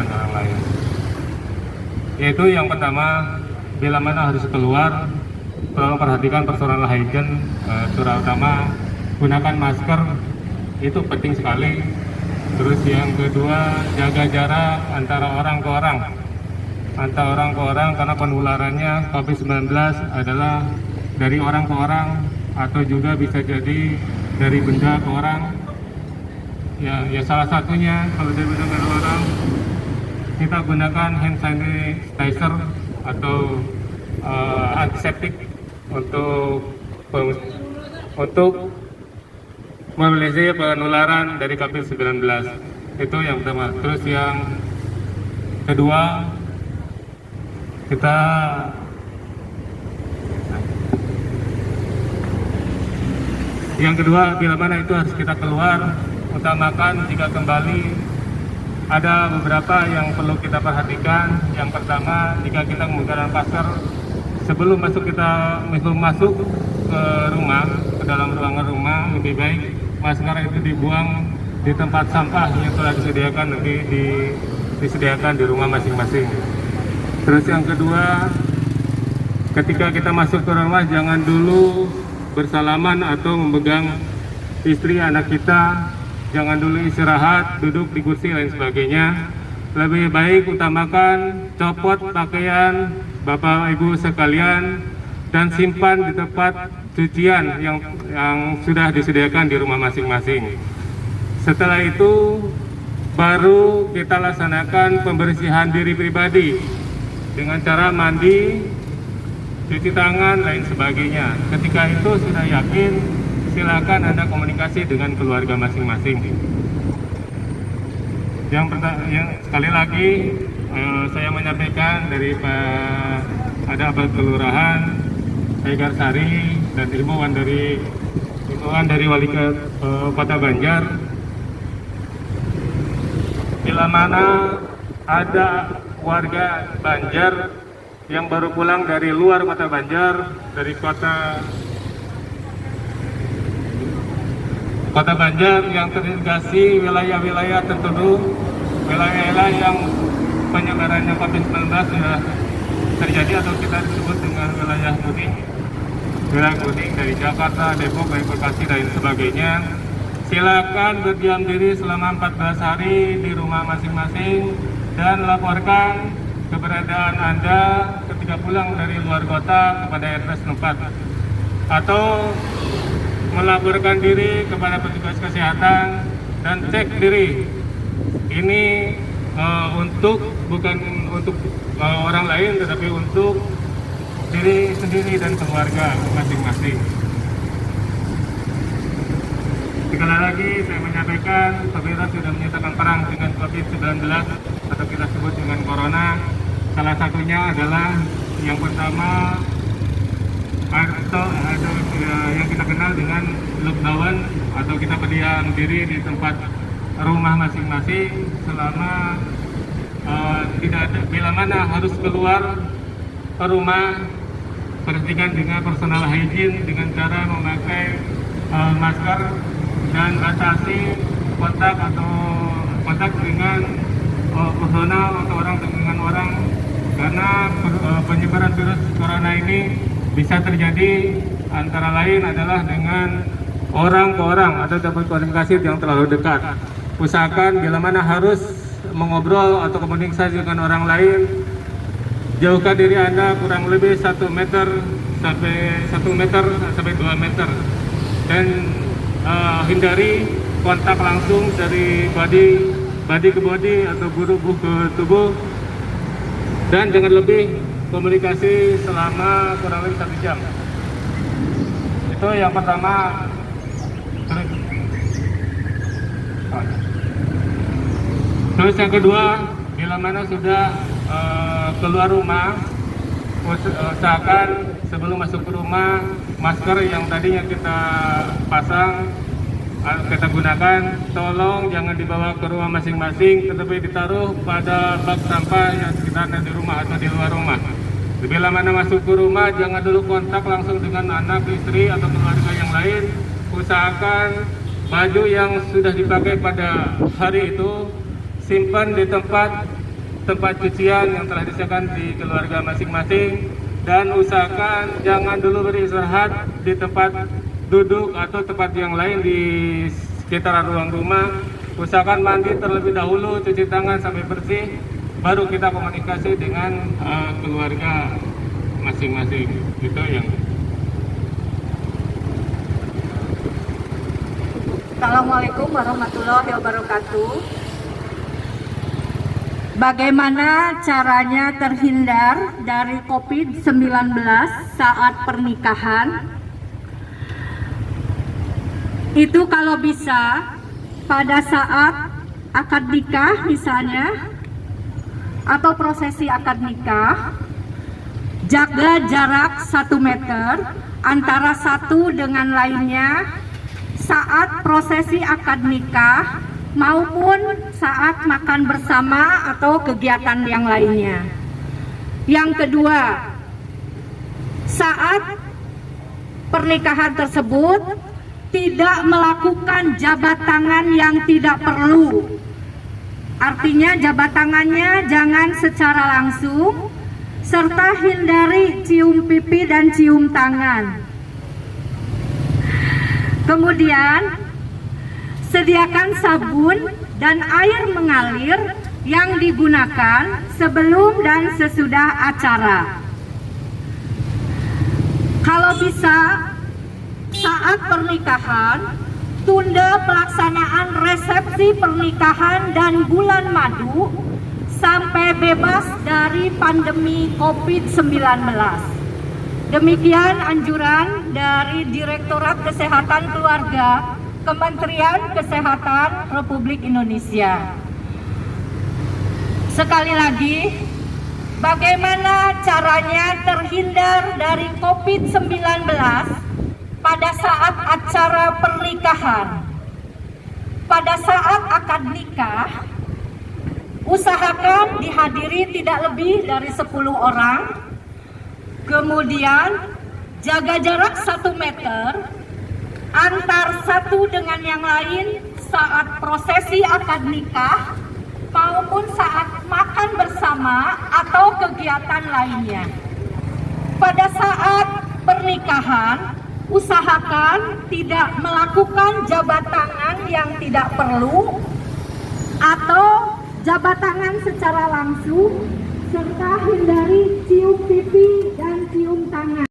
membahayakan orang lain. Yaitu yang pertama, bila mana harus keluar, tolong perhatikan personal hygiene, terutama gunakan masker, itu penting sekali. Terus yang kedua, jaga jarak antara orang ke orang, karena penularannya COVID-19 adalah dari orang ke orang atau juga bisa jadi dari benda ke orang. Ya salah satunya kalau dari benda ke orang, kita gunakan hand sanitizer atau antiseptik untuk meminimalisir penularan dari COVID-19. Itu yang pertama. Terus yang kedua, bila mana itu harus kita keluar, utamakan jika kembali ada beberapa yang perlu kita perhatikan. Yang pertama, jika kita menggunakan masker sebelum masuk ke rumah, ke dalam ruangan rumah, lebih baik masker itu dibuang di tempat sampah yang telah disediakan di rumah masing-masing. Terus yang kedua, ketika kita masuk ke rumah jangan dulu bersalaman atau memegang istri anak kita, jangan dulu istirahat, duduk di kursi lain sebagainya. Lebih baik utamakan copot pakaian Bapak Ibu sekalian dan simpan di tempat cucian yang sudah disediakan di rumah masing-masing. Setelah itu baru kita laksanakan pembersihan diri pribadi dengan cara mandi, cuci tangan, lain sebagainya. Ketika itu sudah yakin, silakan Anda komunikasi dengan keluarga masing-masing. Yang sekali lagi saya menyampaikan dari Pak Kelurahan Egar Sari dan himbauan dari Wali Kota Banjar, bila mana ada warga Banjar yang baru pulang dari luar Kota Banjar, dari kota Banjar yang terindikasi wilayah-wilayah tertentu, wilayah-wilayah yang penyebarannya COVID-19 sudah terjadi atau kita disebut dengan wilayah kuning dari Jakarta, Depok, Bekasi, dan sebagainya. Silakan berdiam diri selama 14 hari di rumah masing-masing dan laporkan keberadaan Anda ketika pulang dari luar kota kepada RT setempat, atau melaporkan diri kepada petugas kesehatan dan cek diri. Ini bukan untuk orang lain, tetapi untuk diri sendiri dan keluarga masing-masing. Sekali lagi saya menyampaikan, pemerintah sudah menyatakan perang dengan COVID-19 atau kita sebut dengan Corona. Salah satunya adalah yang pertama atau yang kita kenal dengan lockdown, atau kita berdiam diri di tempat rumah masing-masing selama tidak ada, bila mana harus keluar ke rumah, perhatikan dengan personal hygiene dengan cara memakai masker dan batasi kontak dengan personal atau orang dengan orang, karena penyebaran virus corona ini bisa terjadi antara lain adalah dengan orang ke orang atau dapat komunikasi yang terlalu dekat. Usahakan bila mana harus mengobrol atau komunikasi dengan orang lain, jauhkan diri Anda kurang lebih 1 meter sampai 2 meter, dan hindari kontak langsung dari body ke body atau tubuh ke tubuh, dan jangan lebih komunikasi selama kurang lebih 1 jam. Itu yang pertama. Terus yang kedua, bila mana sudah keluar rumah, usahakan sebelum masuk ke rumah, masker yang tadinya kita pasang, kita gunakan, tolong jangan dibawa ke rumah masing-masing, tetapi ditaruh pada bak sampah yang sekitarnya di rumah atau di luar rumah. Bila mana masuk ke rumah, jangan dulu kontak langsung dengan anak, istri, atau keluarga yang lain. Usahakan baju yang sudah dipakai pada hari itu simpan di tempat tempat cucian yang telah disediakan di keluarga masing-masing, dan usahakan jangan dulu beristirahat di tempat duduk atau tempat yang lain di sekitar ruang rumah. Usahakan mandi terlebih dahulu, cuci tangan sampai bersih, baru kita komunikasi dengan keluarga masing-masing. Itu yang. Assalamualaikum warahmatullahi wabarakatuh. Bagaimana caranya terhindar dari COVID-19 saat pernikahan? Itu kalau bisa pada saat akad nikah misalnya, atau prosesi akad nikah, jaga jarak 1 meter antara satu dengan lainnya saat prosesi akad nikah maupun saat makan bersama atau kegiatan yang lainnya. Yang kedua, saat pernikahan tersebut tidak melakukan jabat tangan yang tidak perlu. Artinya jabat tangannya jangan secara langsung, serta hindari cium pipi dan cium tangan. Kemudian, sediakan sabun dan air mengalir yang digunakan sebelum dan sesudah acara. Kalau bisa, saat pernikahan, tunda pelaksanaan resepsi pernikahan dan bulan madu sampai bebas dari pandemi COVID-19. Demikian anjuran dari Direktorat Kesehatan Keluarga Kementerian Kesehatan Republik Indonesia. Sekali lagi, bagaimana caranya terhindar dari COVID-19 pada saat acara pernikahan? Pada saat akad nikah, usahakan dihadiri tidak lebih dari 10 orang. Kemudian jaga jarak 1 meter antar satu dengan yang lain saat prosesi akad nikah maupun saat makan bersama atau kegiatan lainnya. Pada saat pernikahan, usahakan tidak melakukan jabat tangan yang tidak perlu atau jabat tangan secara langsung, serta hindari cium pipi dan cium tangan.